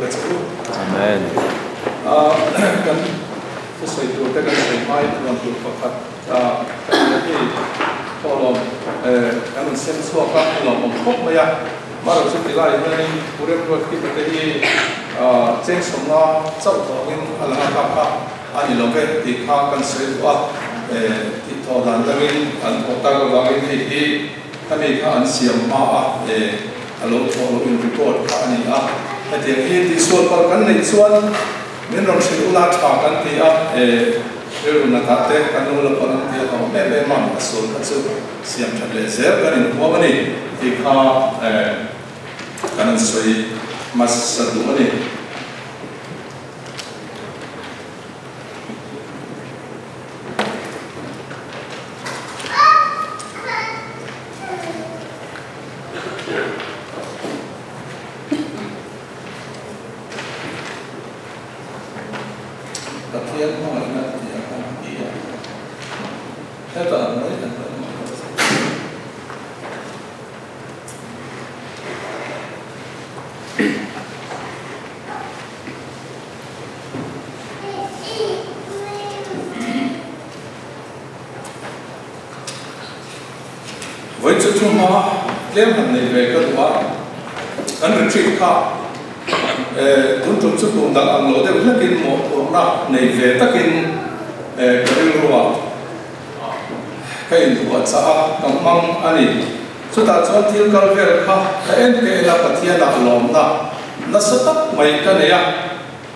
cái chỗ. Amen. Kan cái sợi tụ cái sợi mai còn tụ Phật cái thọ lòng kan xem xua các lòng một khúc mà ya mà rồi chúng ta lại nên buổi tối khi cái gì trên sông nó sắp tới nên là các anh lòng cái thì khác kan sợi qua thì thọ đàn cái anh thọ ta cái vàng thì cái này các anh xem mà alo thọ lòng report các anh cái tiếng thì xuân còn cái này xuân nên rồi sẽ ulat phá cái thì rồi nó ta thế cái nó là còn thì họ bé mà xuân cái sự xem thật là dễ cái này nó có này thì cái nó sẽ mas satu này với chỗ chúng ta đem hành này về cái đó anh retreat khác tuân thủ chút cùng đang ăn lẩu để lấy cái một hôm nào này về tất kinh cái điều cái điều xã công mang anh ấy số ta chọn thiên cao về khác cái cái là cái thiên là lỏng đó nó sẽ tắt mấy cái này à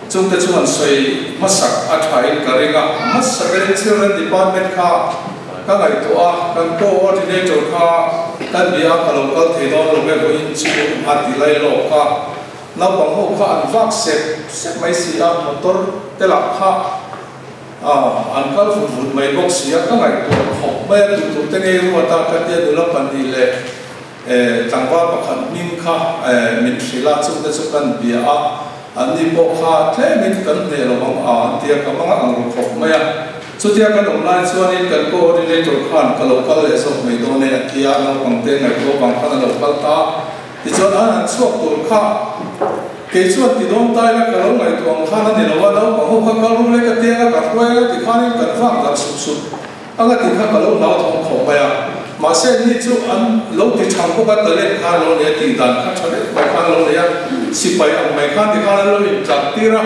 chúng ta chọn xoay masak athai cái này masak cái children department khác các ngày tua các coordinator khác các bia các local thì đó là về với institute hạt tỷ lệ lộc khác nó bằng hộ khác anh vác xếp mấy xí motor để làm khác anh các phụ phụ mấy bốc xí các ngày tua học mấy tụt tên ấy rồi ta cái tiền đó là phần gì lệ chẳng qua bậc hạnh minh khác mình chỉ là chúng ta sẽ cần bia anh đi bộ khác thế mình cần để là bằng tiền các bằng ăn học mấy số tiền cái đồng lai số này cần coordinator khan cái local lệ số mấy đồ này thì anh nó bằng tiền này có bằng cái local ta thì cho anh số tuổi khác cái số thì đông tay là cái lúc này tuồng khan anh thì nó đâu bằng hôm khác cái lúc này cái tiền cái quay thì khan anh cần vàng là sụp sụp anh cái tiền cái lúc nào thòng khổ vậy mà sẽ đi chỗ anh lúc thì chẳng có cái tiền khan lúc này tiền đàn khan cho đấy bài khan lúc này xịt bài ông mày khan thì khan lúc này chẳng tiền ra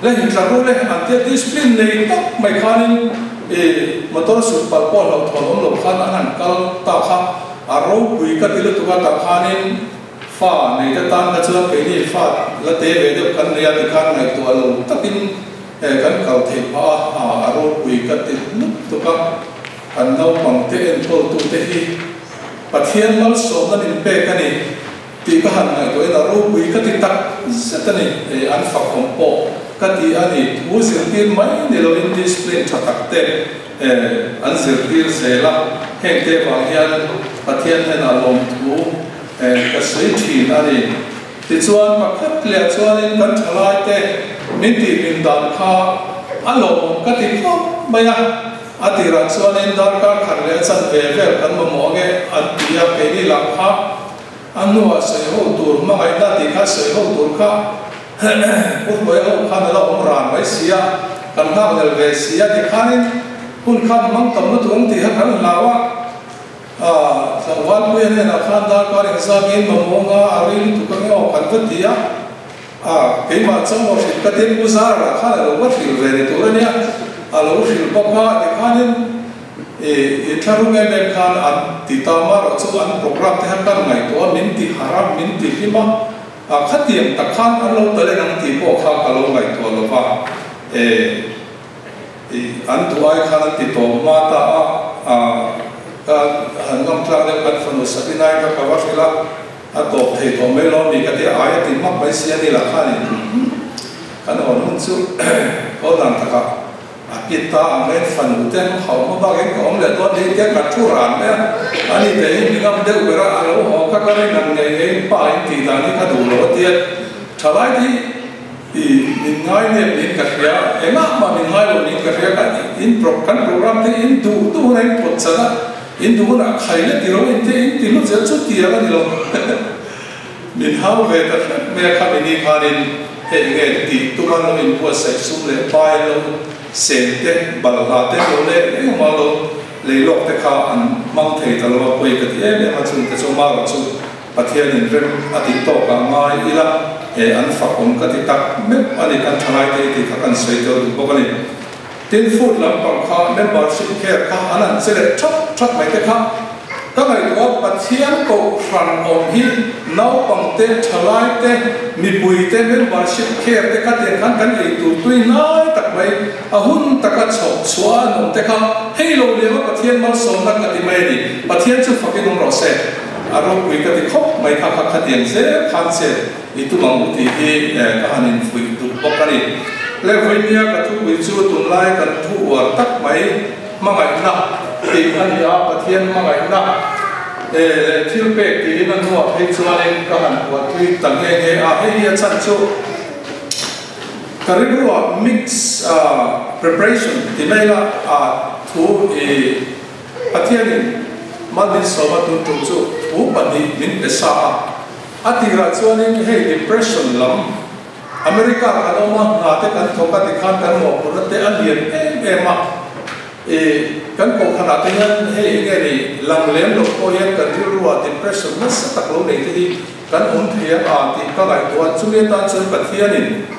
lấy hình dạng rồi anh tiết discipline này tóc mày khan mà tôi sụp bal ball học thằng ông khan anh hẳn cái tạo khan rồi quý cái tiền lúc tôi tạo khan nên pha này cái tan cái chỗ cái này pha là tế về được cái này thì khan này tôi lâu tất nhiên cái cầu thể pha rồi quý cái tiền lúc tôi anh lâu bằng tiền tôi tế và thiên mal số nó nên pe cái này thì cái hành này tôi là rồi quý cái tiền tắc rất là này anh phật không bỏ cái gì anh ấy thu giữ tiền mấy để lo in display cho tất cả anh giữ tiền sẽ là hiện tại vào hiện phát hiện hay là lòng thu cái suy nghĩ anh ấy thì chuan mà khát lệ chuan nên cần trả lại thế mình thì mình đàn kha anh lòng cái gì không bây giờ anh thì ra chuan nên đàn kha khát lệ chân về cần mà mua cái anh thì cái gì làm kha anh nói sẽ hỗ trợ mà cái đó thì khá sẽ hỗ trợ khaคุณไปเอาข้าในเราองรานไว้เสียกันข้าวในเวเสียที่ข้านี่คุณข้ามั่งกำลังทุ่งที่ให้กันลาวะสังวรเพื่อนเนี่ยนะข้าได้การศึกษาเงินมามองอะไรทุกคนเอากันฟัดที่อ่ะเกี่ยมาจังหวะที่กระเทียมกุศลละข้าเราวัดฟิลเวรตัวเนี่ยเราฟิลปกป้าที่ข้านี่ถ้ารู้ไงเป็นข้าอันติดตามมาเราจะอันโปรแกรมที่ให้กันไงตัวมินที่ฮารามินที่ที่มาขัดเตียงตะขันอันเราตัวเล็กนั่งที่พวกเขากระโดดไปตัวเราว่าอันตัวไอ้ขันที่ตัวมาตาการหันกำลังเดียวกันฝนุสัตย์นายก็กว่าสิละอันตัวเทตัวไม่ร้อนนี่ก็ที่อายที่มักไปเสียนี่ละขันนี่ขันอ่อนหุ่นสุดก็ดังตะกับปิดตาอันเล่นฝันหุ่นเต้นเขาไม่บ้าเองก็อมเลยตัวนี้เจ้ากัดทุรานเนี่ยอันนี้แต่ยังมีคำเดียวเวลาเราหอกก็ได้นั่งในเองป้าเองตีตานี่ก็ดูเราเตี้ยชาวบ้านที่มินง่ายเนี่ยมินกัดยาเอ็งมามินง่ายเรามินกัดยากันอินโปรแกรมที่อินดูตัวไหนปวดซะอินดูนะใครเล่นที่เราอินที่รู้จะชุดที่อะไรนี่เรา min hau ve ta me kha ni khanin he nge ti tuman lo in po sai sum le pai lo sen te balha te lo le e ma lo le lok te kha an mang thei ta lo poi ka ti e ma chung te so ma ro chu pathian in rem ati to ka ngai ila e an fa om ka ti tak me ani kan thalai te ti kha kan sei to du bokani tin food lam pang kha membership care kha anan se le thap mai te kha các ngày đó pathian ko ran om hi nau pang te thalai te mi pui te membership care te ka te kan kan ei tu tui nai tak mai a hun taka chok chua nom te kha hei lo le ma pathian mal som nak ati mai ni pathian chu fakin nom ro se aro pui ka ti khop mai kha kha kha tiang se khan se itu mang uti hi ka hanin pui tu bokani le voinia ka tu pui chu tun lai kan thu war tak mai mangai na ti ani a pathian mangai na thil pe ti na nuwa hei chuanin ka han wa tui tang he he a hei a chan chu karibua mix preparation ti mai la a thu pathian Mandi sama tuntung tu, bani min pesa. Ati racuanin hey depression lam. Amerika kalau mah nate kan thoka dikhan kan mau purate alien ema kan kau khanatnya hey ini lang lem lok koyen kan diruat depression mas tak lo nei ti kan thia ti ka gai tua chumi ta chun pathianin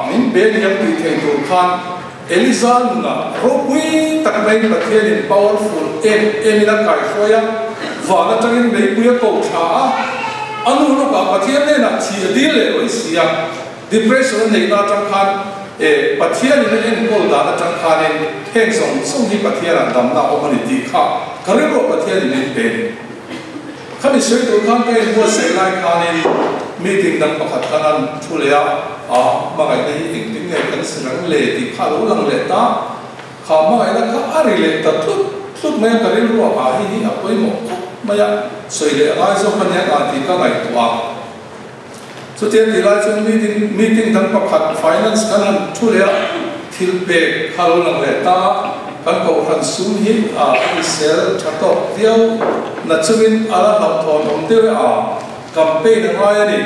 min be yang ti thei tu khan Elizan na robui tak mai pathianin powerful emina kai khoya wala tangin bei puya ko tha anu no ka pathian ne na chi dil le oi sia depression nei na tang khan pathianin en ko da na tang khan heng song hi pathian dam na o mani ti kha karero pathianin ne be khami sei tu khan ke bo sei lai khan meeting dang pakhat khanan thulea magai nei ing ting nge kan srang le ti kha lo lang le ta kha magai la kha ari le ta tut me ka rin ro a hi a poi mo maya soi le ai so kan ya ka ti ka ngai tua so tian ti lai chung meeting dang pakhat finance khanan thulea thil pe kha lo lang le ta kan ko khan sum hi sel chato dio na chuin ala na thon om te campaign ngai ni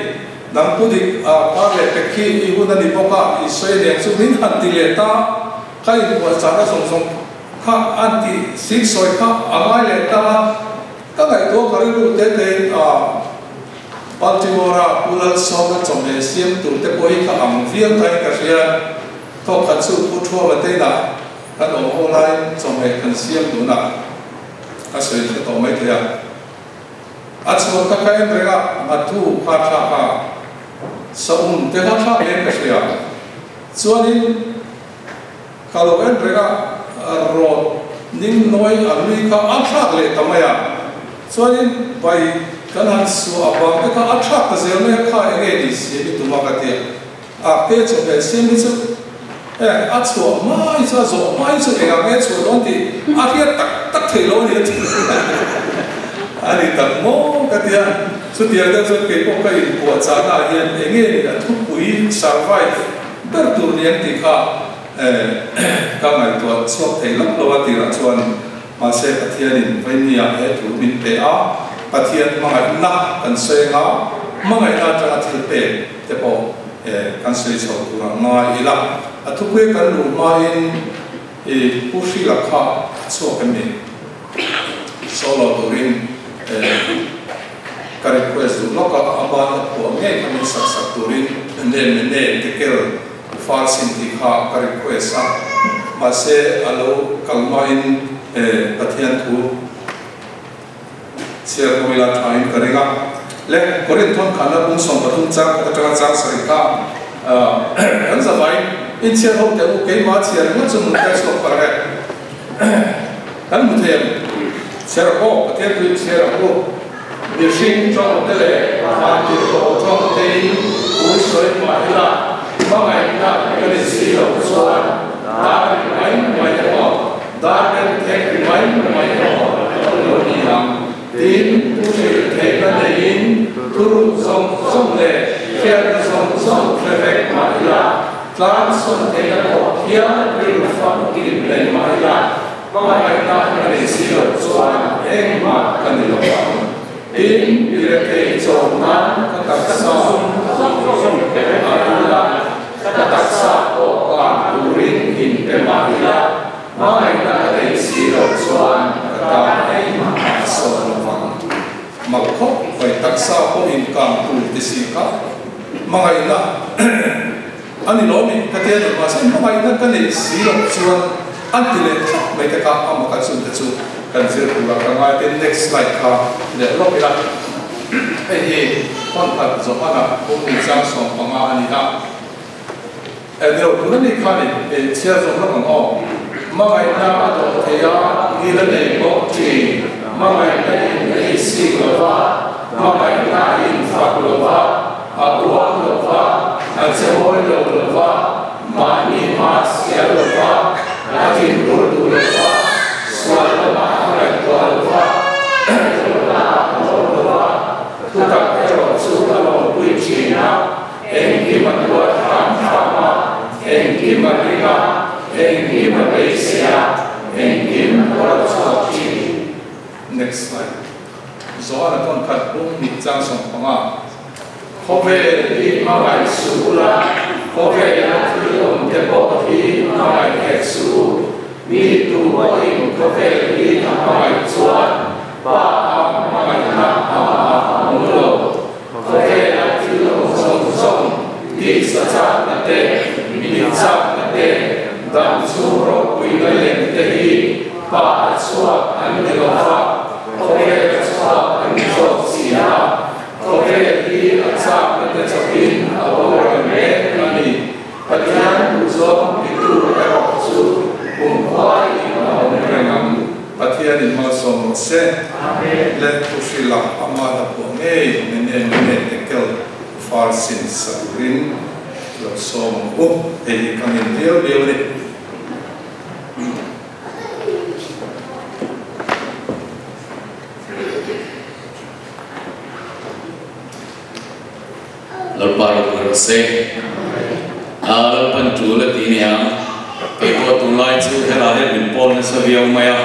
nang pudi pa le pekhi ibu na ni boka isoi le chu min han ti le ta kai ko chana song kha anti six soi kha angai le ta ka ngai to kari lu te Baltimore pulal song chom le siam tu te poi kha ang viang tai ka ria to kha chu pu thua ma te na kan online chom le kan siam tu na ka soi te to mai thia Acuan kakak mereka matu kata saum terasa mereka siapa. Soalnya kalau mereka roh ning noi Amerika atrak le tamaya. Soalnya bayi kanan suapang mereka atrak saja mereka ini sini tu makanya. Apa coba sini tu acuan mai tu enggak acuan nanti akhirnya tak terlalu ni. Ani tak mau katia setiap dah setiap pokai buat sana yang ingin tu pui survive berturnian tika kamai tuat suap telam lawa tira cuan masih patianin vainia tu min PA patian mangai nak kan senga mangai nak jangan terpe tepo kan seiso kurang mai ilah atu kue kan lumayan pusi lakha suap kami solo turin kari request loka aban po ngai kami sak turin ne tekel farsin ti kha kari request mase alo kalmain pathian thu share koila thain karega le korin thon khana bung som pathum chak atanga chak sarika an zawai in share ho te ke ma share mo chung ta so parage kan muthem share ho pathian tu share ho Machine trong tele và chỉ có trong tele cuối soi ngoài là bao ngày là cái gì xí đầu xoan đã bị máy nhỏ đã bị thay máy nhỏ rồi đi làm tin tu sĩ thay cái này tu song lệ theo song perfect ngoài là làm song thay cái họ kia đi phát kinh lên ngoài là bao ngày là cái gì xí đầu xoan em mà cần được in irate choma kataksa arila kataksa o turin intemahila mai na dei siro chuan katai ma solomang magkho pai taksa ko income tu tisika mangai na ani lomi katia ma sen mangai na kan dei siro chuan antile mai ta ka amaka chun ta chu kan sir pura ka ngai ten next slide ka le lo ila ei kon ta zo ana ko ni sang song panga ani na ero tu ni khani e chia zo na ngo mangai na do thea ni le ne ko ti mangai na ni si lo wa mangai na in fa lo wa a wa lo wa a se ho lo wa ma ni ma sia lo wa la tin lo lo wa swala ma ra to lo wa la lo wa tu ta ero su ta lo wi chi na en ki ma lo ha ma en ki ma ri ga en ki ma ri sia en ki ma lo sa chi next slide zoara ton khat bum ni chang song panga khove li ma vai su la khove ya thi om te bo thi ma vai ek su mi tu bo im khove li ma vai chuan ba ma vai na ma lo khove ya thi om song song ti sa cha na te mi cha na te dam su ro pui na len te hi pa chua an de lo fa khove chua an jo si na khove li a cha na te chapin a bo ra me ani pathian tu zo ki tu ra chu khwai ma om rengam pathian in ma som se let tu sila amada po ne tekel far sin sabrin lo som ei kamin leo ni Lord se al pan tu la ti nia pe ko tu lai chu hela he bin pol na sa viau maya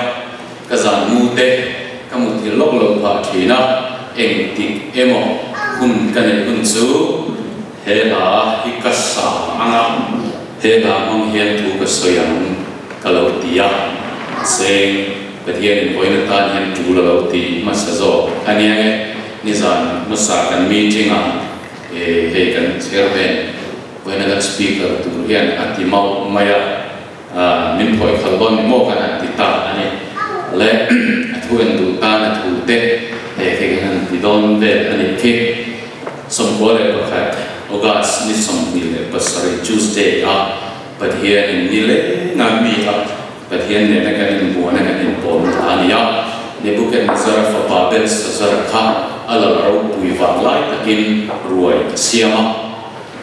ka zan mu te ka mu ti lok lo pha thi na eng ti emo hun ka ne hun chu hela hi ka sa anga hela mong hian tu ka soyang ka lo ti ya se pathian in voina tan hian tu lo ti ma sa zo ani age ni zan ma sa kan meeting a he kan chairman when the speaker to hian atimau maya min phoi khalbon mo kan atita ani le athuen du ta na thu te he kan ti don ve ani ke som ko le pakhat august ni som ni le pasari tuesday but here in nile ngami but here ne na kan in bo na kan in bo ani ya ne bukan zara fa babel zara kha ala ro pui va lai takin ruai siama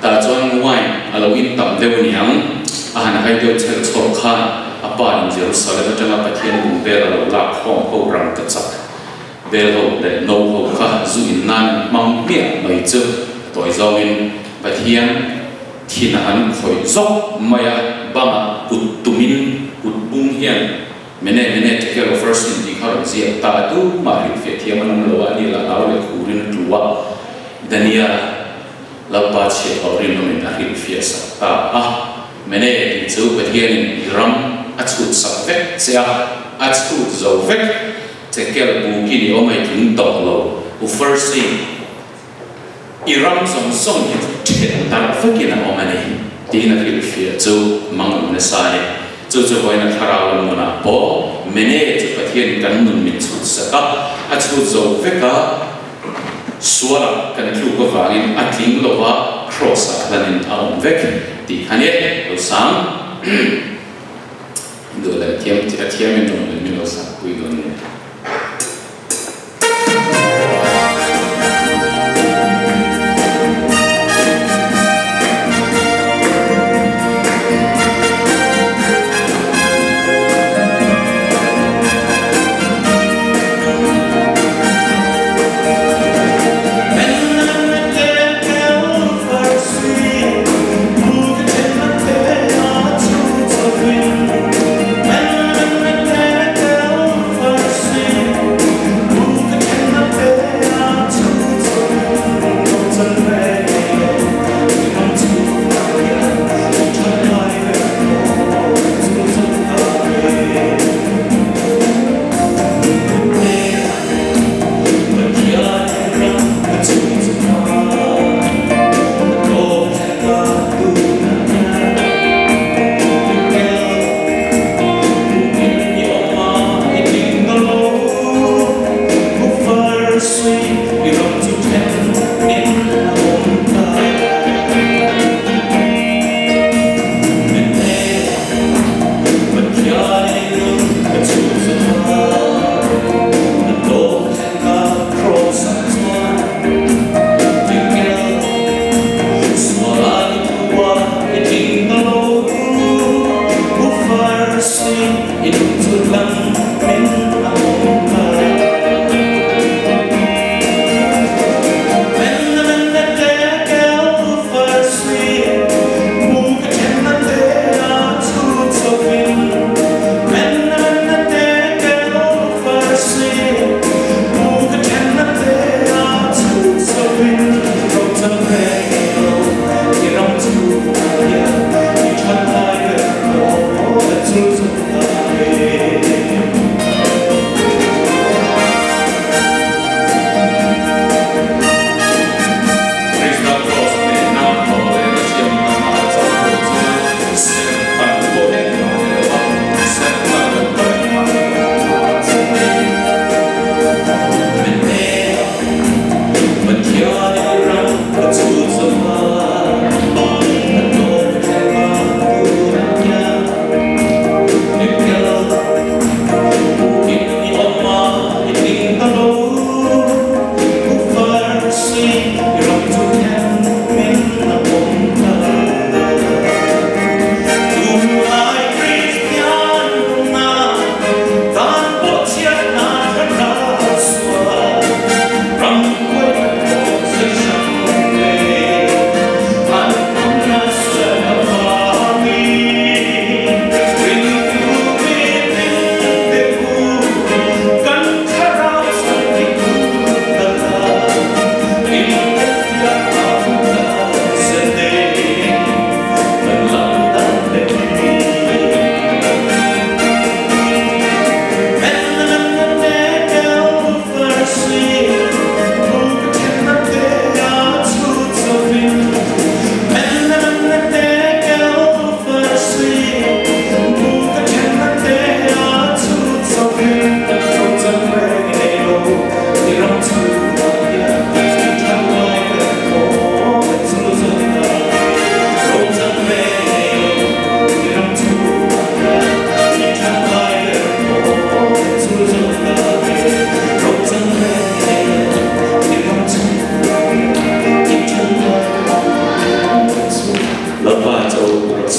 ta chuan wai alawin tam deu niang ahan hai deu chel chok kha apa in jerusalem atanga pathian bum bel alo la khom ho ram ka chak bel ho le no ho kha zu in nan mang mia mai chu toi zongin pathian thina an khoi zok maya bama putumin putbung hian mene tekelo first in the current zia ta tu ma ri fe thiam an lo ani la law le khurin tuwa dania la pa che orin no min ari fe sa ta mene chu pathian ram achut sa ve sia achut zo ve tekel bu ki ni o mai tin tok lo u first thing iram song ni te ta fa ki na o mani ti na ri fe chu mang na sa ni chu hoi na tharau lo na po mene chu pathian kan nun min chu saka a chu zo veka suala kan thu ko wangin atling lo wa cross a lanin aum vek ti khane lo sang do la tiam min no min lo sa pui don ne When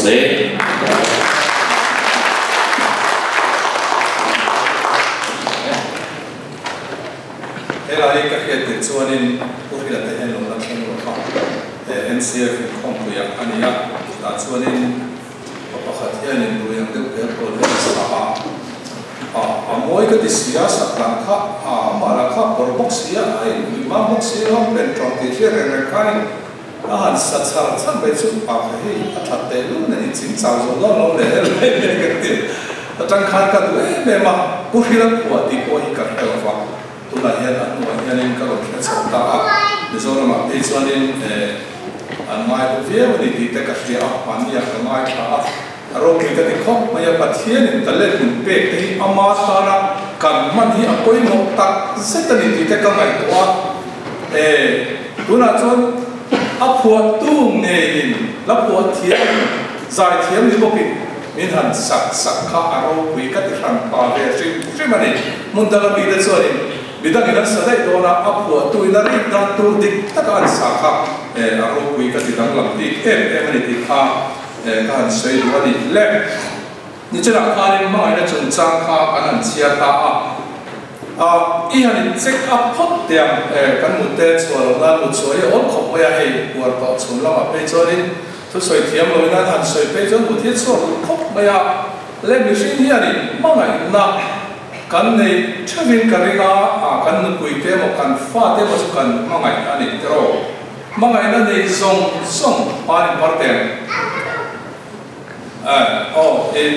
se Ela aí que é de zonin porque até é não tem no campo NCF compuya ania da zonin pakhat hian in ruang deuh per ko le sa a moi ka disia sa tan kha a mara kha por boxia ai ma boxia lo pen tron ti che re kai a han sa char chang be chu pa hi a that te lu ne chin chao zo lo le le ke ti ta tang khan ka tu me ma ku hi la ko ti ko hi ka ta wa tu la hian a tu hian in ka lo che sa ta a ni zo ma pe chuanin an mai ko vie ni ti te ka ria pan ya ka mai tha Roki ka ti khop maya pathian in tale kun pe te ama sara kan man hi apoi mo tak setani ti te ka ngai to tuna chon a phua tu ne in la phua thiam zai thiam ni boki min han sak kha aro wi ka ti ran pa ve ri mani mun da bi da chori bidang ina sadai do na a phua tu ina ri da tu dik ta kan sa kha aro wi ka ti dang lam ti em ni ti kha kan sei do ni le ni chana khanin ma ina chung chang kha kan chia ta i han check up phot tiam kan mu te chwal na mu choi on khop ya hei war to chun la ma pe chorin tu soi thiam lo na han soi pe chon mu thi chho khop ma ya le mi shin hi ani ma ngai na kan nei chavin karinga kan nu pui te mo kan fa te mo kan ma ngai ani tro ma ngai na nei song pa ni par te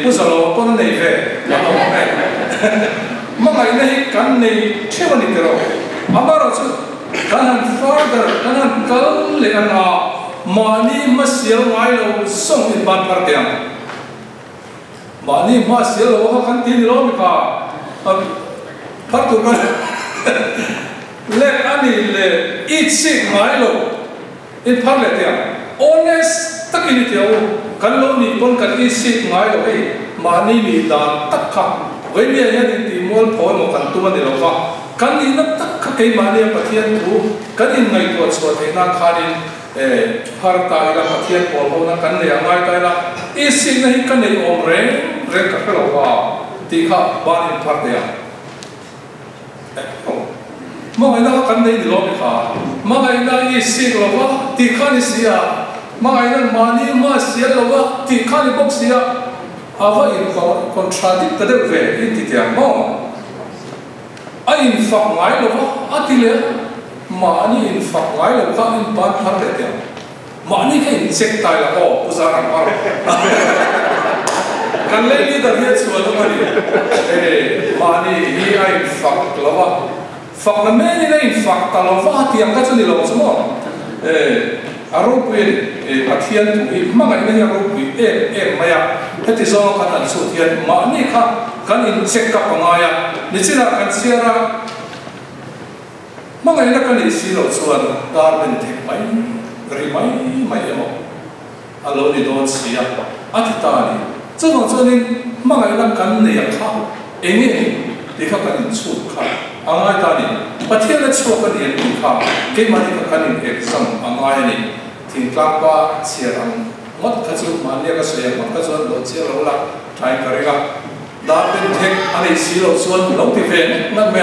不是咯，不能内飞，然后嘛个那干内切不尼的咯，阿妈罗是干father干干嘞安啊，马尼马小买了送一半块钱，马尼马小了我看听了没卡，他都干，嘞安尼嘞一起买了，一块钱 ，honest。tất nhiên thì kan lo ni pon kan isi ngai lo ei mani ni da tak kha với mi ya ni ti mol phoi mo kan tu ni lo fa kan ni na tak kha ke mani pathian thu kan in ngai to chwa the na kha ni har ta ila pathian pol ho na kan ne ngai ta la isi na hi kan nei om re ka lo wa ti kha ba ni phar de ya mo ngai na kan nei ni lo mi kha mo ngai na isi lo wa ti kha ni sia mà ai đang mani mà xia lâu quá thì khai đi bốc xia à vậy contradict cái đấy về cái thì tiếng mà ai phật ngài lâu quá à thì lẽ mà anh phật ngài lâu quá anh bán hàng đấy tiếng mà anh cái check tài là ô bây giờ làm bao kan lấy đi đặc biệt số đó mà đi mà anh hi ai phật lâu quá phật là mấy người này phật ta lâu quá tiếng cái chỗ này lâu chứ mà aropuin pathian tu hi mangai na ya ropuin maya heti zo kan an su thian ma ni kha kan in check up ngaya ni chira kan siara mangai na kan isi lo chuan dar ben thek mai ri mai emo alo ni don sia atita ni chong chonin mangai na kan ne ya kha enge ni kha kan in chu kha angai ta ni pathian na chu kan in kha ke mani ka kan in exam angai ni thing tlang pa chiang mat kha chu man le ka se mat ka chuan lo che lo la thai ka rega da ben thek ani si lo chuan lo ti ve na me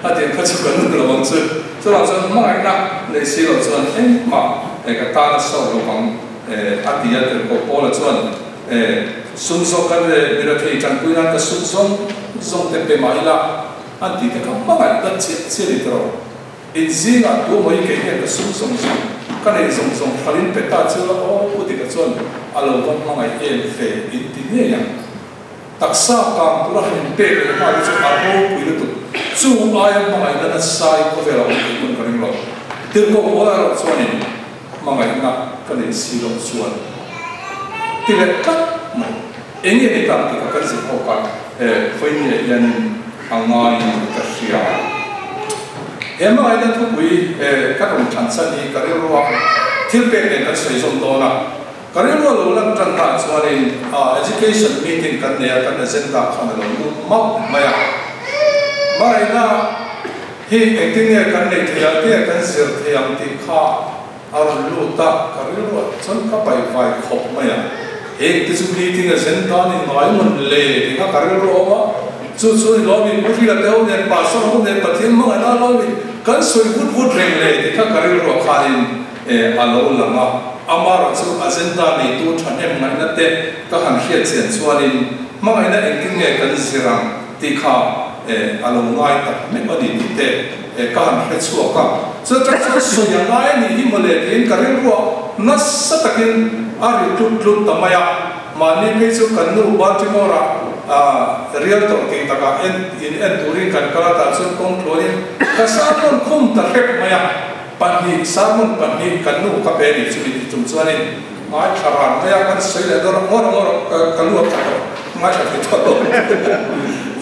a den kha chu kan lo wang chu chu la chuan ma ai na le si lo chuan ma ka ta na so lo wang a ti ya te ko po la chuan sum so kan le mi ra thei chan puina ka sum song te pe mai la an ti te ka ma ai da che li tro in zinga tu moi ke he ka sum cái này dùng phật linh ta chưa có quyết định cái chuyện alo vẫn mang ngày em về in tin nhé đặc sắc càng tu là hình bề cái mà cái chuyện alo quý được chú ai mang ngày đó là sai có vẻ là một cái con cái này từ cô có là chuyện này mang ngày đó cái này xí lộn chuyện thì là các mà anh ấy đi làm thì các cái gì họ cả phải nhẹ nhàng hàng ngày cái gì em mà ai đang thúc quý các đồng sản sinh thì cái điều đó thiếu bề để nó sử dụng đó là cái điều đó là lần trần đại cho nên education meeting cái này agenda không là luôn mất mà ai na hi acting này cái này thì cái sự thì thì kha ở lưu ta cái điều đó chân các bài vài khop he tisu meeting a sentan in Naiman le tinga karil roma chu lobby puthi la teo ne pastor ho ne pathian ma ana lobby kan soi wood reng le tinga karil ro khain alo lama amara chu agenda ni tu thanem ngai na te ka han hriat chen chuanin mangai na engking nge kan zirang tikha alo ngai tak me adi te ka han hriat chuaka so tak so yang ngai ni himale tin karil ro nas takin ari tut tamaya mani pe chu kan nu Baltimore real to ke taka in turin kan kala ta chu kong thloin ka samon khum ta rep maya pani samon pani kan nu ka pe ni chu ni tum chuanin mai tharan maya kan sei le dor ngor kan lu ta mai tha ti to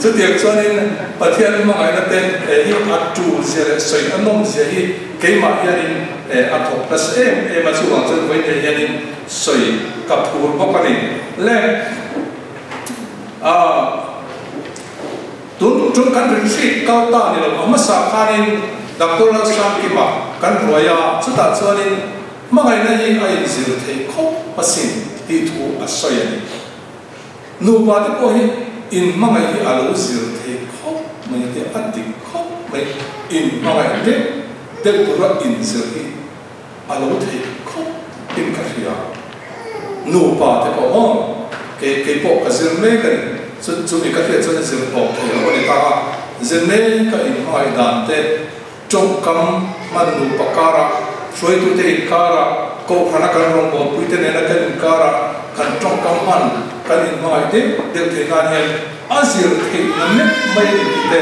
chu tiak chuanin pathian ma ngai na te hi atu zere sei anom ze hi ke ma hianin athok plus ma chu wang chu voi te hianin sei kapur bokani le tun kan retreat kau ta ni lo amasa khanin Dr. Sam Kiba kan roya chuta chuanin mangai na hi ai zir thei kho pasin ti thu asoyani nu ba te ko hi in mangai hi alo zir thei kho mai te ati kho mai in mangai te pura in zir hi alo thei kho in ka hiya nu ba te ko ke po ka zir me kan chu mi ka hiya chu zir po thei lo ni ta zir me ka in mai dan te trong kam manu pakara soi tu te kara ko khana kan rong bo puite ne na kan kara kan trong kam man kan in mai te de te na ne azir te na ne mai te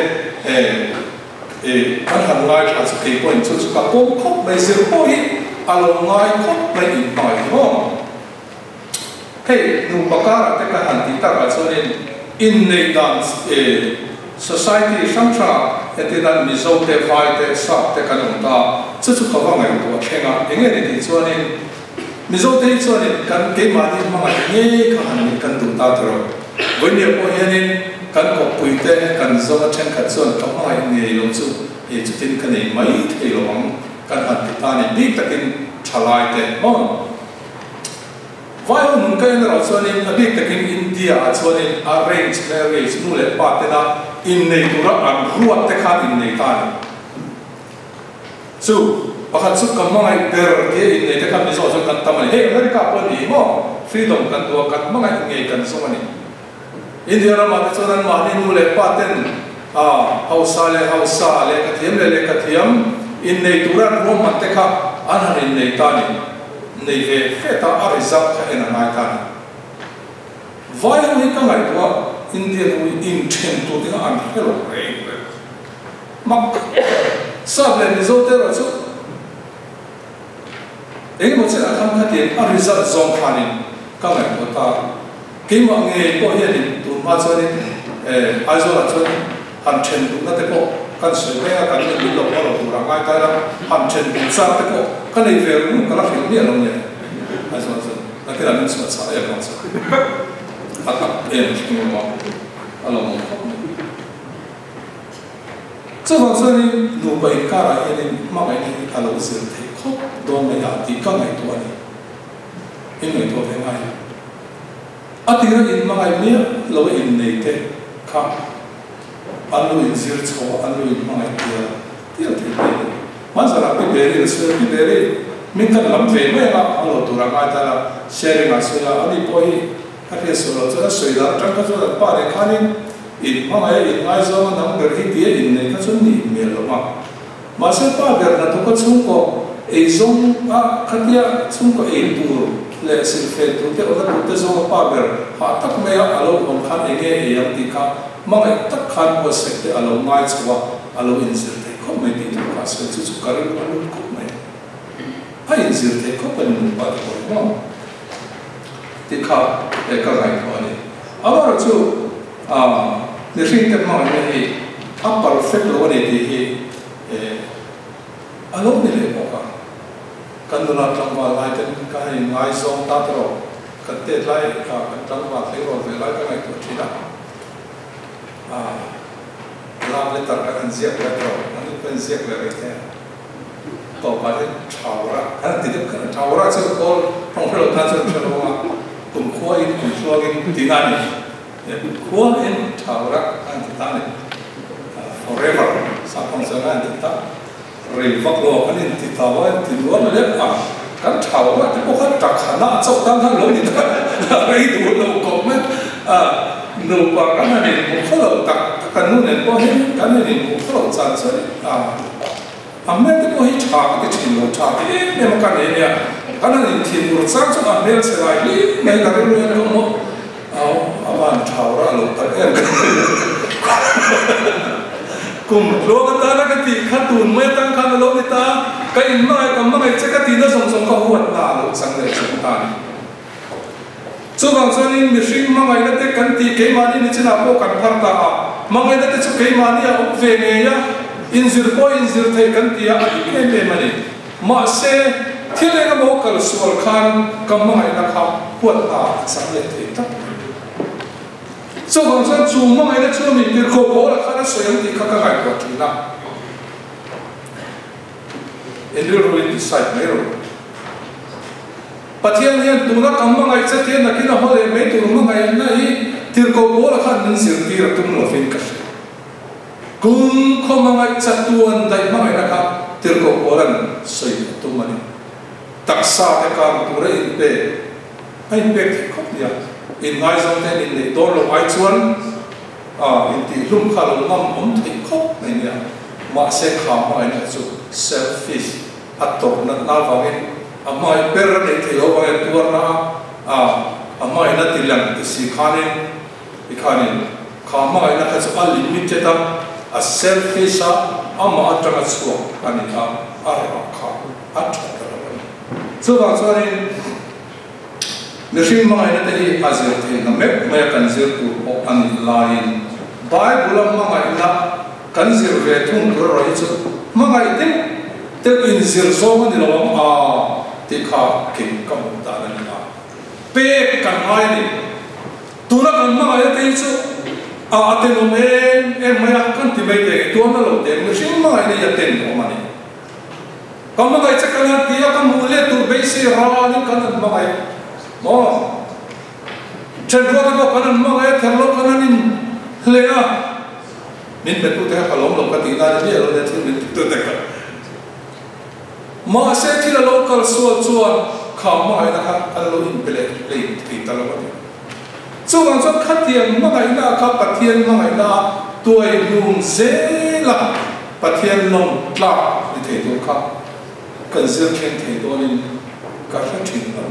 kan han lai tha su ke point chu ka ko khop mai sir po hi alo ngai khop mai in mai ho hey nu pakara te ka han ti ta ka so ne in nei dance society samcha etidan mizo te vai te sa te kanong ta chu ka wa ngai to thenga enge ni ti chuanin mizo te chuanin kan ke ma ni ma nge ka han ni kan du ta tro vonia po hianin kan ko puite kan zo chen ka chuan ka mai nge lo chu e chu tin kan nei mai the lo ang kan han ti ta ni bi takin thalai te mo vai nun ka na chuanin abi takin India chuanin arrange marriage nu le pa te na in nei tura an ruat te khan in nei tan so pakhat su kamangai ber ke in nei te khan mi so kan tamai he America po ni mo freedom kan tu kan mangai ngei kan so mani India ra ma te chuan ma ni nu le pa ten hausa le ka thiam in nei tura ro ma te kha an han in nei tan nei ve feta arizak kha en ngai tan vai ni ka ngai tu Indian we intend to the hello mak sab le mizo te ro chu ei mo che akham kha ti a result zong khanin ka ngai ko ta ke ma nge ko hian tu ma choni aizola choni han chen tu na te ko kan se me ka kan ni lo lo tu ra ngai ta ra han chen tu sa te ko kan nei ve ru ka la fi ni lo ne aizola chu na ke la min sa sa ya kan sa aka em mo alo mo so wa so ni nu bai kara ni ma bai ni alo sir the kho don me ya ti ka ngai to ani in mai to ve ngai atira in ma ngai mi lo in nei te kha alo in sir cho alo in ma ngai ti ti ma sa ra pe beri sir pi beri min kan lam ve me la alo tu ra ngai ta la sharing a so ya ani po hi cái số lượng rất sôi động trong các số lượng ba để khai nên in mà ngay in ngay do nó nằm gần khi tiền in này các số nhị miền lắm mà sẽ ba việc là tôi có chung có ấy giống các kia chung có ấy tu lệ sinh phê tu cái ở đó tôi giống ba việc họ tất mấy alo ông khăn ấy nghe ấy ông thì khác mà ngay tất khăn có sẽ để alo ngay cho alo in sự thế không mấy tí tu cả sẽ chú cái đó alo không mấy hay in sự thế không cần một bài hỏi không thì khác để các ngành thôi ở đó chú để khi các mọi người thì perfect luôn thì alo này là bao cả cần nó làm vào lại cái ngay zone ta rồi cần tết lại cả trong vào thế rồi về lại cái này tôi chỉ là làm lên tất cả những việc rồi những cái việc là cái thếต่อไปชาวระอันที่เด็กชาวระซึ่งคนของเราท่านซึ่งชาวระกลุ่มขั้วอิน in tinani kuwa in thawra an tani forever sapang sangan tita revak lo kanin titawa tilwa le kan thawra ti ko kan takhana chau tang han lo ni ta rei du lo ko me no pa kan ni mo khalo tak kan nu ne ko hin kan ni mo khalo chan chari amme te ko hi cha ke chin lo cha te ne ma kan ne ya kan ni tin ro sang chu a mel se lai li me ka ro ne ko mo awan thawra lo ta en kum lo ka ta na ka ti khatun me tang kan lo ni ta ka in mai ka mai che ka ti na song song ka huat na lo sang le chu ta ni chu bang chuan in mihring mangai na te kan ti ke mani ni china po kan phar ta a mangai na te chu ke mani a up ve ne ya inzir thei kan ti a adi ke me mani ma se thile ka bo kal sual khan kam mangai na kha huat na sang le thei ta chu bang chuan chu mangai na chu mi tir ko bo la khana soyam ti kha ka ngai ko ti na endur ro in side me ro pathian hian tuna kamma ngai chatia nakina hole me turma ngai na hi tirko bola khan nin sir tir tum lo fin ka kun khoma ngai chatuan dai ma ngai na ka tirko bolan soi tum mani taksa te ka ture in pe ai pe khop dia in ngai zong ten in le do lo ai chuan in ti lum kha lo ngam om thei khop nei nia ma se kha ma ai na chu selfish atok na na wangin amai perra ne thelo wa tuar na amai na tilang ti si khanin ikhanin khama ina kha chu limited a selfish ama atanga chu ani a ara kha atanga so wa chuanin mihring ma ina te hi azir the na me kan zir tu o ani lain bible ma ina kan zir ve thung tur roi chu ma ngai te in zir zo ni lo tikha kin kam ta na pe kan mai ni tuna kan ma ai te chu te no men maya kan ti bai te tu na lo te machine ma ai ya ten no mani kam ma ai cha kan ti ya kam mule tu bai se ra ni kan ma ai mo chen ro ko kan ma ai thar lo kan ni le a min pe tu te ka lo ka ti na ni lo ne thi min tu te ka ma se thi la local so chuan khama ai na ka lo in pele le ti ta lo ni so wang so khatian ma ngai na ka pathian ma ngai na tuai lung zela pathian long tla ni the tu kha kan zir khen the do ni ka sa thin na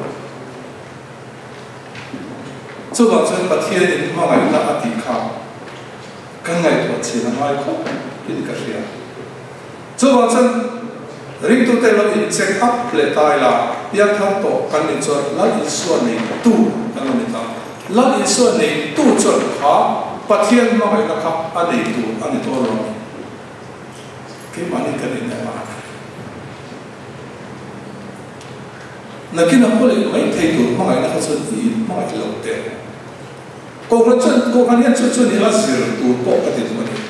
so wang so pathian ni ma ngai na ati kha kan ngai to chi na mai kho ni ka ria so wang so ring tu te lo in check up le tai la ya thang to kan ni chon la in so nei tu kan ni ta la in so nei tu chon kha pathian ma ai na kha ani tu ani to ro ke mani kan ni ma na kin a pole mai thei tu ma ai na kha chon ni ma ai lo te ko kan ni chon ni la sir tu po ka ti tu ni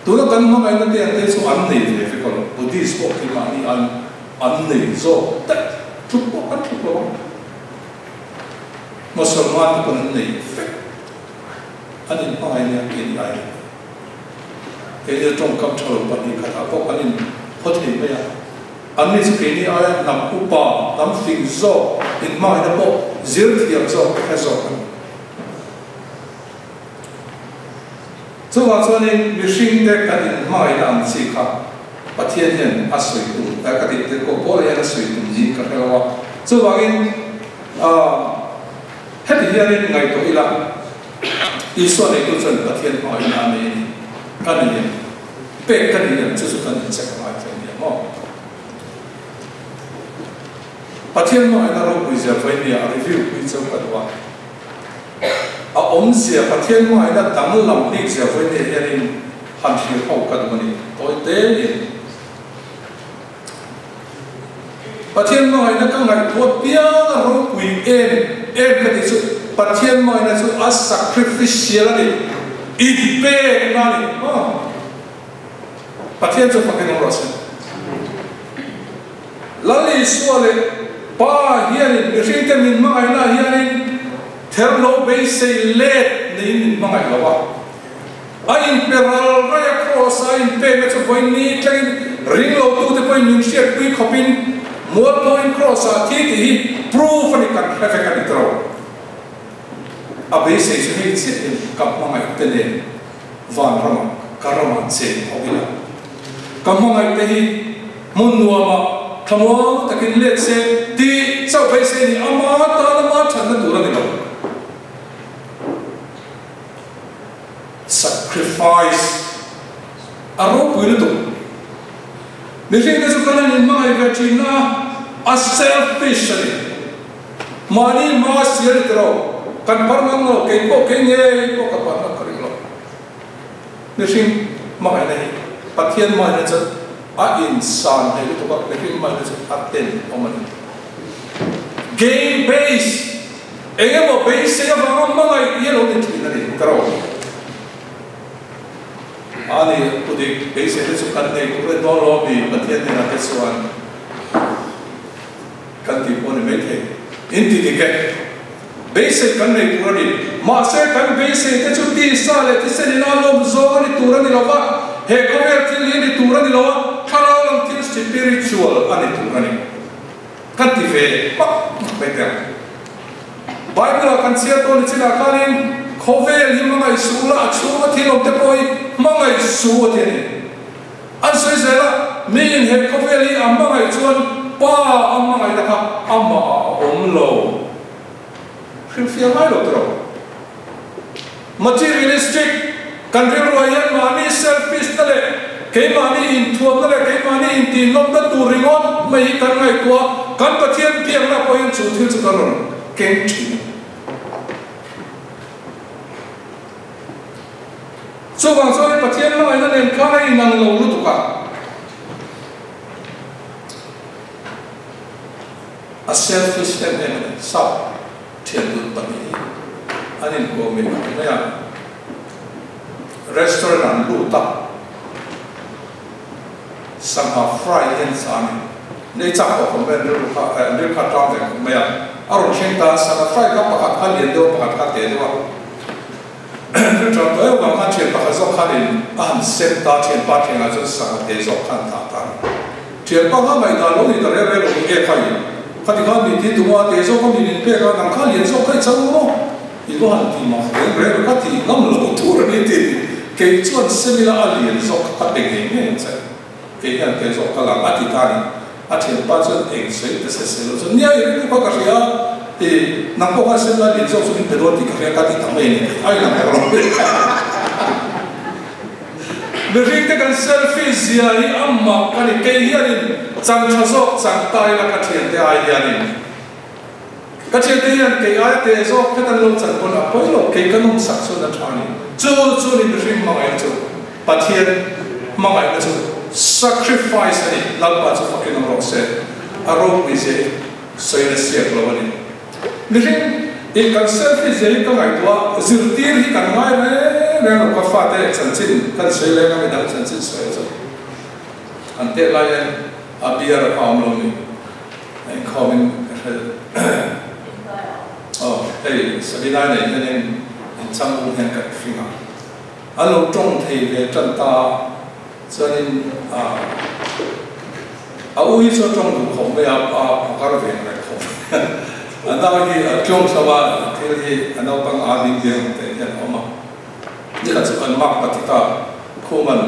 tu la kan ma ai na te ante so an nei ve fe ko Buddhist ko ki ma ni an nei zo ta tu po an tu po Musliman ko nei fe ani ma ai na ki ai ke ni tong kam thol pa ni kha ko ani phot ni me ya an ni su ke ni ai nam ku pa nam fing zo in ma na po zir thiam zo ka zo so wa chuan in mihring te kan in mai lam chi kha pathian hian a soi tu ta ka ti te ko bol hian a soi tu ji ka helawa so wa in heti hian in ngai to ila i so nei tu chuan pathian mai na me kan ni pe kan ni chu chu kan check mai chen ni mo pathian mai na ro pui ja vai ni a review pui chau ka wa a om sia pathian mai na dang lam dik sia vai ni hian in han thil ho ka du ni toi te ni pathian mai na ka ngai thot pia ro pui em ka ti chu pathian mai na chu a sacrificial ni i pe na ni pathian chu pakin ro se lali suale pa hian in rite min mai na hian in Terlo base let nin mga gawa. Ayin peral raya cross ayin pe na sa point ni kain ring lo tu te point yung share quick hopin more point cross a titi proof ni kan traffic kan itro. A base is hit sit kap mga itene van rama karama se obila. Kam mga itehi munwa ma kamo takin let se ti sa base ni ama ta na ma chan na dura ni lo. Sacrifice aro pwede to. Nilin na sa kanan mga iwachina a selfish ani. Mani mas yun ito. Kan parang lo kay po kay po kapan karing lo. Nilin mga inahi patian mga na sa a insan ay ito ba nilin mga na sa atin oman. Game base. Ega mo base siya mga yellow nito na rin karo. Ani pudik base itu sukan deh, kure dolo bi patian ni nak kesuan, kan tipu ni mete, inti diket base kan ni turun ni, masa kan base itu cuti sale, tise ni nalo zona ni turun ni lawa, he komertil ni turun ni lawa, kalau orang tin spiritual ani turun ni, kan tipe, pak betul. Bible akan siapa ni cina kalin. Kovel ni mga isula at suwa tilong tepoy mga isuwa tini. Ang sila min he kovel ni ang mga isuan pa ang mga inaka ama omlo. Siyempre ang ilo tro. Materialistic kanriruayan mani selfish tale. Kay mani intuam tale kay mani intinom na turingon may ikan nga ito kan patiyan piyang na po yung sutil sa karon. Keng chino. So bang so patian mga ina nem kanay nang lolo tuka. A selfish and sa tiyan pati. Anin ko may kaya restaurant luta. Somehow fry in sa amin. Nei chak ko kumben ru ka tang de kumaya. Aron chenta sa fry ka pakat kalien do pakat ka te do. Trong đó vào phát triển và dọc khai đến an set ta triển phát triển là rất sáng để dọc khai thả tan triển bao nhiêu ngày ta lúc này ta lấy lấy lúc nghe khai khai thì khai mình thì tụi họ để dọc khai mình biết là nằm khai liền dọc khai chẳng nó thì có hàng thì mà lấy lấy khai thì ngâm lỗ thu rồi nên thì cái chuyện similar liền dọc khai định hình như vậy cái hiện cái dọc khai làm ati ta đi triển bao nhiêu ảnh sẽ để sẽ rồi nhớ những cái cái gì thì nằm có hai sinh ra liền dọc xuống bên đó thì cái cái thằng này ai làm cái đó Beri tekan selfie ziari amma kani kehianin sang chasok sang tai la kacien te ayanin kacien te yan ke ay te so ketan lo sang pon apoy lo ke kanong sakso na chani chu ni beri mga chu patien mga chu sacrifice ani lagpa chu fakin ng rokse arok ni se soy na siya lo ni beri ikan selfie ziari ka ngai tua zirtir hi kan ngai nên có pha thế chân chính kan soi lên cái đằng chân chính soi rồi anh tết lại anh bia là phong luôn đi anh comment hey Sabina này nên anh chăm luôn hiện cái phim à anh lúc trong thì về chân ta cho nên ui cho trong đủ không bây giờ cái về này không anh ta đi trong sao mà thì anh đâu bằng anh đi về thì hiện ông màนี่เราจะเป็นมักปฏิตาคู่มัน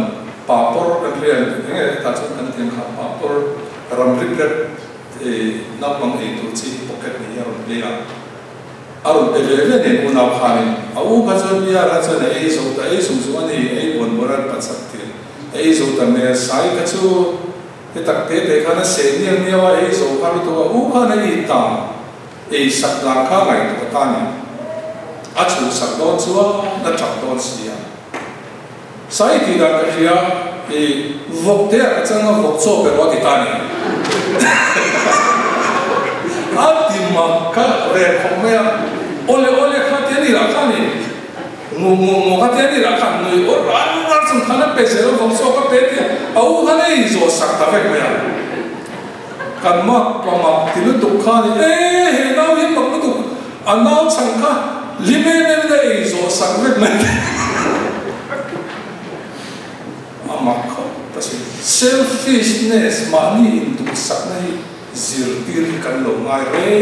ป่าปอร์กันเรียนยังไงเราจะเป็นเทียนขาป่าปอร์รำริบเล็ดนับบังเอิญตัวจีปกตินี่รำเลียอารมณ์เป็นเรื่องเนี่ยอุณหภูมิเอาพัฒน์เนี่ยเราจะได้ส่งแต่ส่งส่วนนี้บนบรันปัจจัยส่งแต่เนี่ยสายกระชูตักเตะแต่ขณะเสียงเนี่ยว่าส่งข้าไปตัวขณะนี้ต่างสักหลังข้าไงตัวตาเนี่ยอาชูสักโดนชัวนัดจับโดนเสียสายที่ดังกันเสียวกเดียร์จังวกโซ่เป็นว่าที่ตานี่อาทิตย์มาค่ะเรื่องของเมียโอเลข้าเทียนี่ราคานี่งูข้าเทียนี่ราคาหน่วยโอ้ร้านสำคัญนะเป็นเสือวกโซ่ก็เป็นที่เอาข้านี่โซ่สักตาเฟกเมียกันมากประมาณที่ลุตุกข้านี่เฮ้ยน้าเห็นแบบลุตุกอันน้าช่างข้า limit the iso sakvet man amak kasi selfishness mani into saknai zirtir kan lo ngai re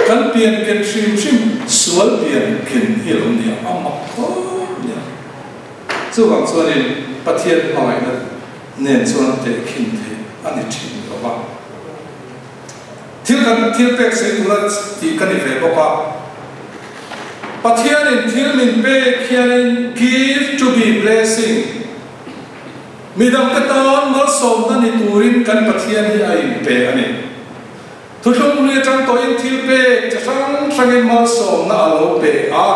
kan pian ken shim sual pian ken hilom dia amak ya chu wang chuanin pathian mai na nen chuan te khin the ani thin lo ba thil pek se turat ti kan ve boka pathian in thil min pe khian give to be blessing midam katan mal som na ni turin kan pathian hi ai pe ani thuthum le tang to in thil pe chang in mal som na alo pe a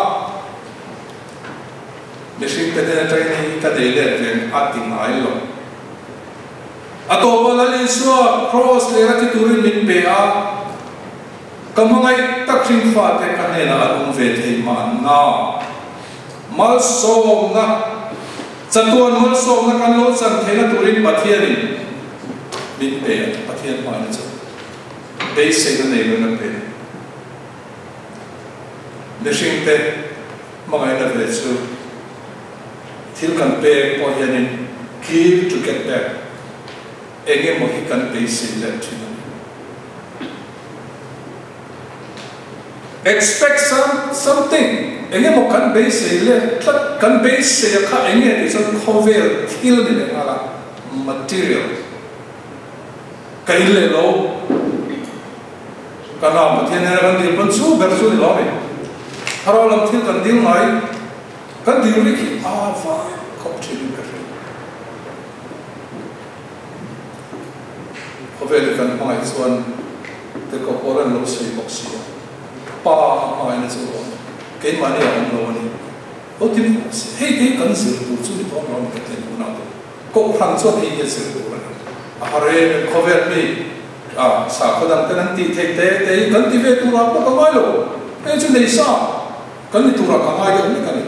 mishing pe na trai ni ka de le ven ating ai lo ato wala li suwa cross le ra ti turin min pe a kamangai takhin fa te kan ne na alung ve thei man na mal som na chatuan mal som na kan lo chan thei na turin pathian min pe pathian ma na chu be se na nei na pe mishing pe mangai na ve chu thil kan pe po hianin give to get back enge mo hi kan pe se le thina expect something enge mo kan be se le kan be se kha enge ti so khovel thil ni le ala material kai le lo kana pathian na kan dil pan chu ber chu lo me haro lam thil kan dil mai kan dil ri ki a va khop thil ka khovel kan mai chuan te ko poran lo sei boxi pa mai na chu ke mani am lo ni o ti hei te kan sir tu chu ni to ram ka te na to ko phang chu ti ye sir tu na a hare khovel mi a sa khodam kan ti the te kan ti ve tu ra pa ka mai lo e chu nei sa kan ni tu ra ka mai de ni kan ni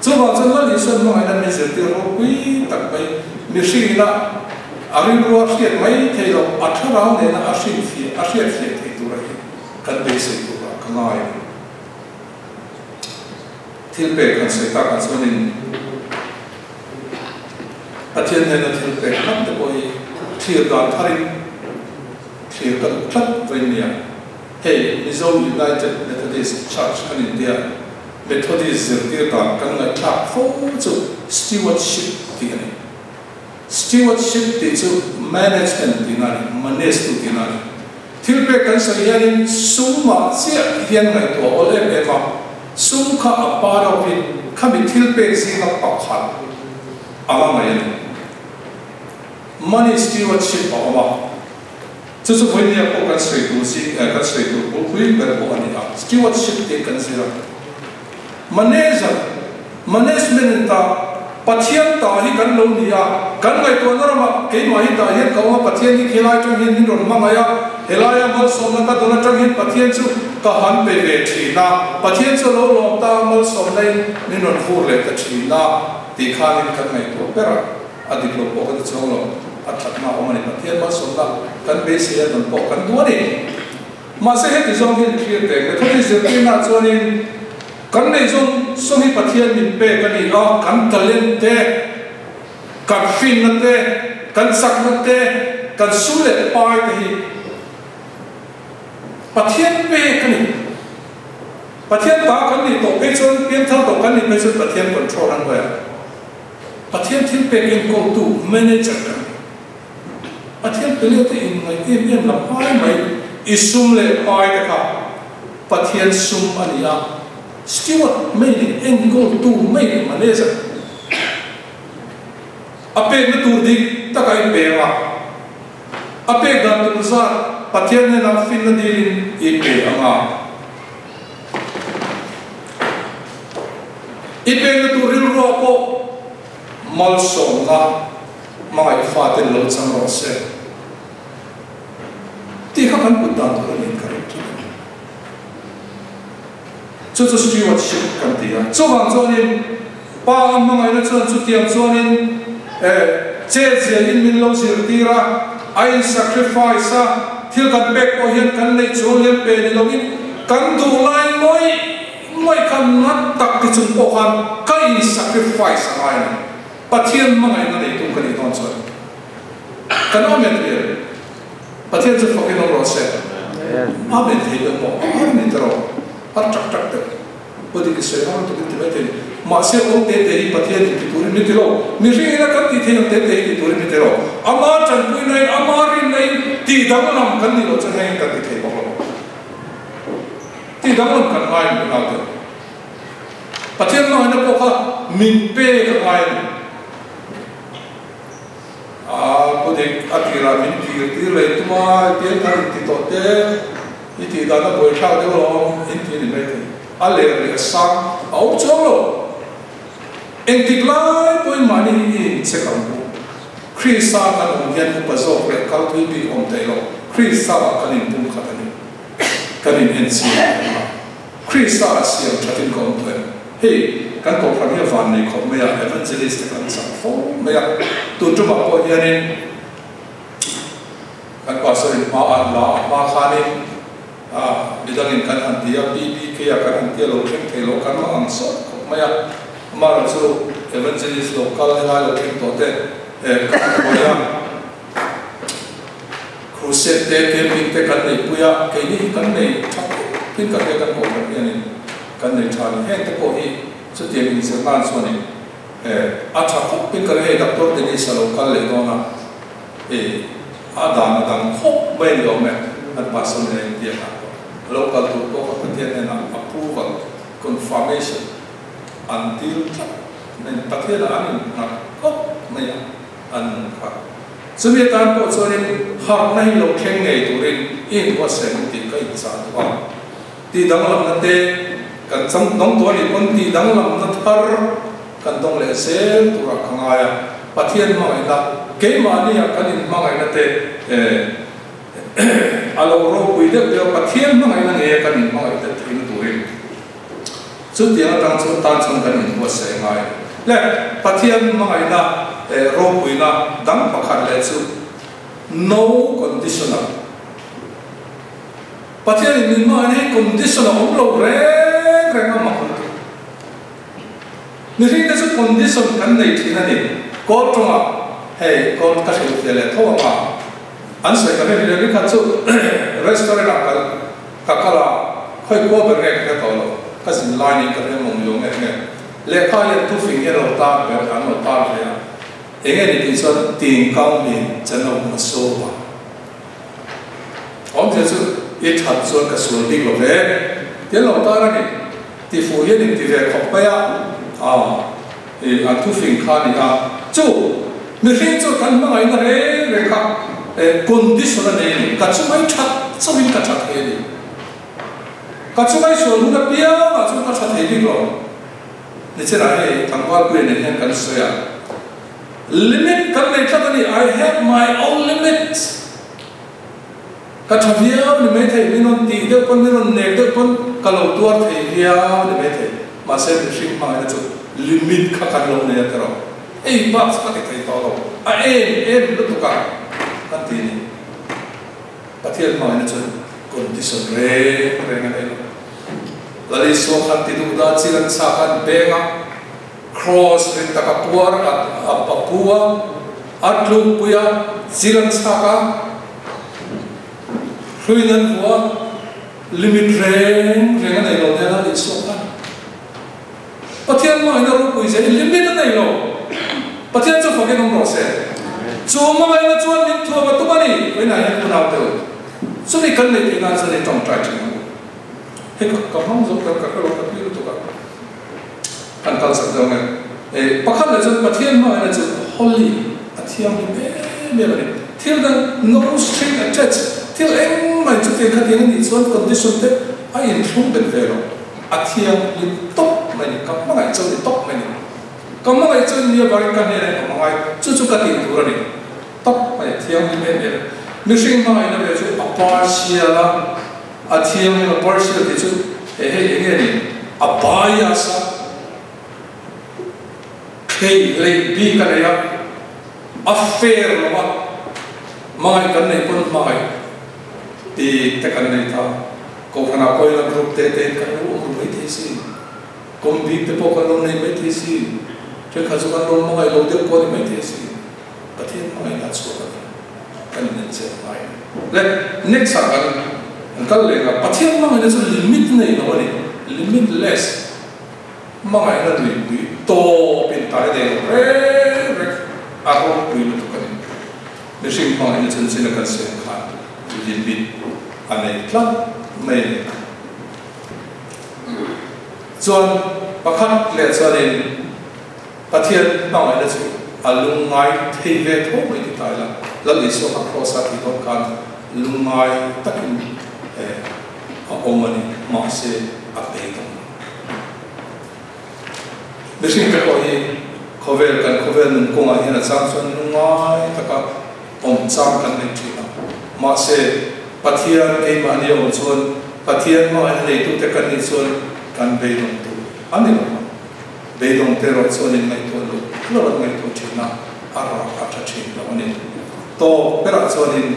chu ba chen la li san mai na me sir ti ro pi tak bai mi shi na ari ro shiat mai the lo a tha ra ne na a shi fi a shiat fi te tu ra kan be se tu ra ka mai thil pe kan se ta kan sonin pathian ne na thil pe kan te boi thil dan tharin thil kan thlat vai nia hey Mizom United Methodist Church in India Methodist zirtir dan kan ngai thak fo chu stewardship ti kan stewardship ti chu management ti na manage tu ti na thil pe kan se hianin suma sia hian ngai to ole pe ma sum kha apara pi khami thil pe si na pakhat ama mai money stewardship ama chu chu voi nia ko kan sei tu si kan sei tu ko pui ber ko ani a stewardship te kan sira management ta pathian ta hi kan lo nia kan ngai to na ma ke mai ta hi ka ma pathian hi khelai tu hin ron ma maya helaya mal som na ka dona tang hin pathian chu ka han pe ve thina pathian chu lo lom ta mal som nei ni ron fur le ta thina ti khanin kan ngai to pera adik lo ko ka chong lo athat ma omani pathian mal som la kan be se don po kan du ni ma se he ti zong hin clear te me thodi se ti na chonin kan nei zong so hi pathian min pe kan ni a kan talent te kan fin na te kan sak na te kan sule pai te hi pathian pe kan ni pathian ta kan ni to pe chon pian thal to kan ni pe chon pathian control an hoya pathian thil pe ken ko tu manager kan pathian pe le te in ngai em la pai mai isum le pai ta ka pathian sum ania steward mai en ko tu mai manager ape na tu dik ta kai pe wa ape ga tu sa pathian ne na fin na dilin e pe anga e pe na tu ril ro ko mal som na mai fa te lo chang ro se ti kha kan pu ta tu ni ka ri chu chu stewardship kan ti a chu wang zo ni pa ma ngai na chu chu tiam zo ni che zia in min lo zir tira I sacrifice thil kan bek ko hian kan nei chu hian pe ni lo in kan du lai moi mai kan nat tak ti chung po kan kai sacrifice ai ni pathian mangai na nei tung kan ni ton chon kan amen ye pathian chu fokin ro se amen thei lo mo amen tro par tak tak te podi ki se ha to ti bete ma se o te te pathian ti puri mi tiro mi ri na kan ti the te te ti puri mi tiro ama chan pui nei ama ri nei ti dang nam kan ni lo chan nei kan ti thei bo ti dang nam kan ai ni na te pathian no na ko kha min pe ka ai ni ko de atira min ti le tuma te kan ti to te ti da na boi thao de lo in ti ni me te ale ri sang au chong lo en ti lai poi mani in se kam bu krista kan on yan pa zo re kal tu bi om te lo krista kan in pum kha ni kan in en si krista siam chatin kom tu hey kan ko phamia van nei khom me ya evangelist kan sang fo me ya tu tu ma po hianin kan pa so in ma an la ma khani bidangin kan antia bb ke ya kan antia lo khem the lo kan ma ang so me ya ma ra chu evangelist local ha lo khem to te kan ko ya crusade te camping te kan nei puya ke ni kan nei thak pin kan kan ko hianin kan nei thani he te ko hi chu tiang in se man so ni a tha khop pin kan he doctor te ni sa local le do na adana dang khop mai lo me at pason ne dia na local to ko ka tian na approval confirmation until nên tất nhiên là anh là có này anh khác sự việc tan bộ cho nên học này lâu khen ngày tuổi in có sẽ thì cái gì đó thì đăng làm năng thế cần sống đóng tuổi thì con thì đăng làm năng thar cần đóng lệ sẽ tuổi khang ai tất nhiên mà người ta cái mà đi học cái mà người ta thế alo ro quy được điều tất nhiên mà người ta nghe cái mà người ta thấy tuổi chút tiếng tăng chút tan xong cái mình có sẽ ngay lẽ pathian mà người ta ro quy na đăng bạc hạt lệ chút no conditional pathian mình mà này conditional ông lâu rẻ rẻ mà không được nếu như cái chút condition cái này thì là gì có trong à hay có cái sự việc là thôi mà anh sẽ cái này là cái chút restaurant cái là khơi qua bên cái đó cái gì line cái này mong muốn cái này lẽ khai là tu phình cái đầu ta về ăn đầu ta vậy à anh ấy thì nói tiền công mình chân ông một số mà ông sẽ nói ít thật số cái số đi rồi về cái đầu ta này thì phụ huynh thì về học bây à thì anh tu phình khai này à chú mình khi chú cần mà anh này về khác condition này cái chú mấy chắc sao mình cái chắc thế này cái chú mấy số lúc cái bia mà chú cái chắc thế đi rồiนี่เช่นอะไรทางว่าคุยในเรื่องการเสีย limit กันในขั้นนี้ I have my own limits ก็ทำเดียวนี่ไม่ใช่ไม่นอนตีเดียวคนไม่นอนเนกเดียวคนก็เราตัวเทียบนี่ไม่ใช่มาเสพสิ่งมาเนี่ยจุด limit ข้ากันลงเนี่ยตลอดไอ้บ้าสกัดที่ต่อเราเอ็มรู้ตัวกันทีนี้ประเทศมาเนี่ยจุด condition เร่งอะไรlalu sokan tidur dah cilan sakan benga cross rinta kapuar apa pua atlu puya cilan saka huinan pua limit reng này lo dia lalu sokan patian mau ina ru pui jadi limit này lo patian tu pakai nombor set cuma ina cuan lim tua batu bani ina yang pun ada so ni kan ni ina jadi tong try hết các mong giống các cái loại cái tụ các thành tạo sản phẩm này, bắc khắc là chân bát thiên mà là chân holy, thiên như vậy, thiên là no string attached, thiên em mà chụp tiền cái tiền này chọn condition thế, ai in không được về rồi, thiên liên tục mình cầm mang cái chân liên tục mình, cầm mang cái chân như vậy cái này cầm mang cái chụp cái tiền tụ rồi này, tục mình thiên như vậy, nếu sinh mà là về chụp partial là thiên là partial thì chụp cái này abaya sa hey lấy bi cái này affair là mai cái này cũng mai thì cái này ta có khả năng coi là group tê cái này cũng không thấy gì công ty tiếp tục làm này mấy thế gì trên khởi sự làm mọi người đầu tiên có mấy thế gì bất thiên mọi người đã xuống cái nên sẽ phải lên next sang cái này là bất thiên mọi người sẽ limit này nó này limitless mọi người là limit to bên tai đây arong pui tu kan ni sing pang ni chen chen kan sen khan yin bit anei tlam mai chuan pakhat le chuanin pathian pang ai chu alungai thei ve tho mai ti tai la la ni so ka khosa ti ton kan lungai takin a omani ma se a pe ton ni sing ka ko hi khovel kan khovel nun ko ngai na chang chuan lungai taka om chang kan ni thina ma se pathian ke ma ni om chuan pathian ma ai nei tu te kan ni chuan kan be dong tu ani lo be dong te ro chuan in mai tu lo lo mai tu thina ara a tha thin lo ani to pera chuan in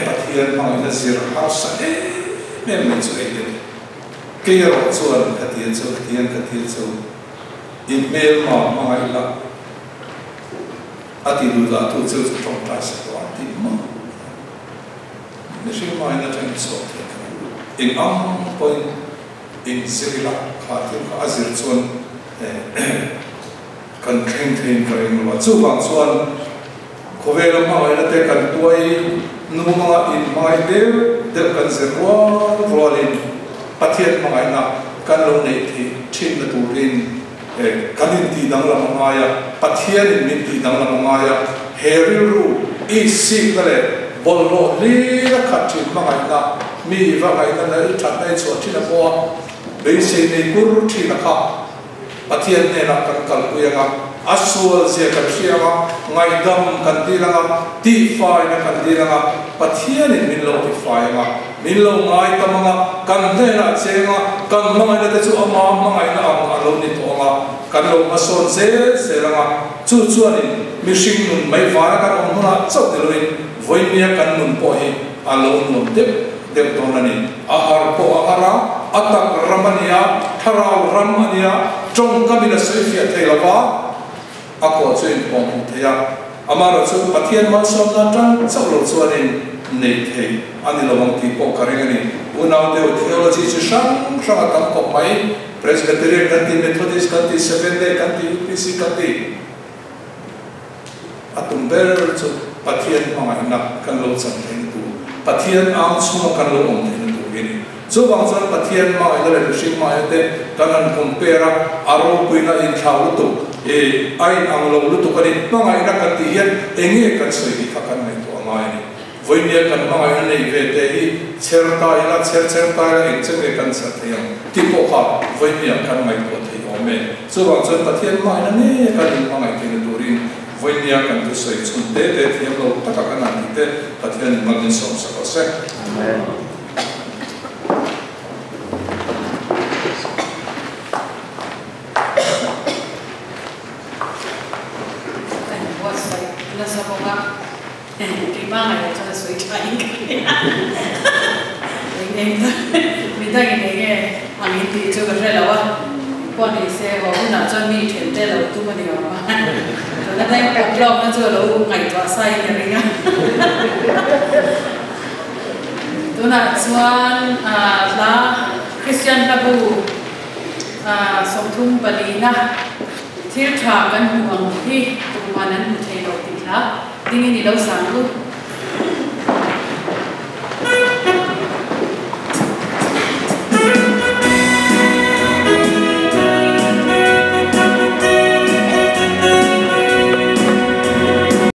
pathian ma ai na zir ha sa me chu ai de ke ro chuan pathian chu email ma ai la ati du la tu chu trong ta sa wa ti ma ni shi ma ina tan so te in point in sirila kha ti ka azir chuan kan thing ka in wa chu bang chuan khovel ma ai la te kan tuai nu ma in mai de kan zerwa rolin pathian ma ai na kan lo nei thi thin na turin kanin ti dang la maya pathian min ti dang la maya heriru isi kale bollo li la khatin mangai na mi va ngai na la that nai chu thina bo be se nei kur thina kha pathian ne na kan kal kuya asul se kan siama ngai dam kan ti la ti fai na kan ti la pathian min lo ti fai ma min lo ngai ta ma kan ne na che ma kan mangai na chu ama mangai na ang alo ni to ma kan lo ma son se la chu chuan mi sing nun mai vara kan om huna chau de loin voi mia kan nun po hi alo nun de don na ni ahar po ahara atak ramania tharau ramania trong kabila soifia thailawa ako chuin pom thaya amaro chu pathian ma som na tang chau lo chuan in nei thei ani lo wang ti po karengani unau de theology chi sang kam ko mai Presbyterian kanti, Methodist kanti, Seventh Day kanti, UPC kanti. Atum ber chu pathian ma ina kan lo chan thei tu pathian ang chu kan lo om thei tu gini chu wang chan pathian ma ina le shing ma ate kan an compare aro puina in thau tu ai ang lo lu tu kan ma ina kanti hian enge kan soi ki thakan nei tu ma ni voinia kan ma ina nei ve te hi cherta ila cher ta in che kan sa thei ti po kha voinia kan mai ko thei ome chu wang chan pathian ma ina ne kan ma ngai te tu rin voinia kan tu soi chun te thiam lo taka kan ani te pathian magin som sa ko se amen Minta ini ke, angin itu kerja lawa, pon isi, orang nak jual mie cendol lalu tu mana dia orang, kalau yang blog nak jual lalu ngai tua saya ni kan, tu nak jual lah Christian kabu, somthum balina, tirta kan huang ni, tu mana mungkin lalu tinggal, dingin ni lalu sanggup.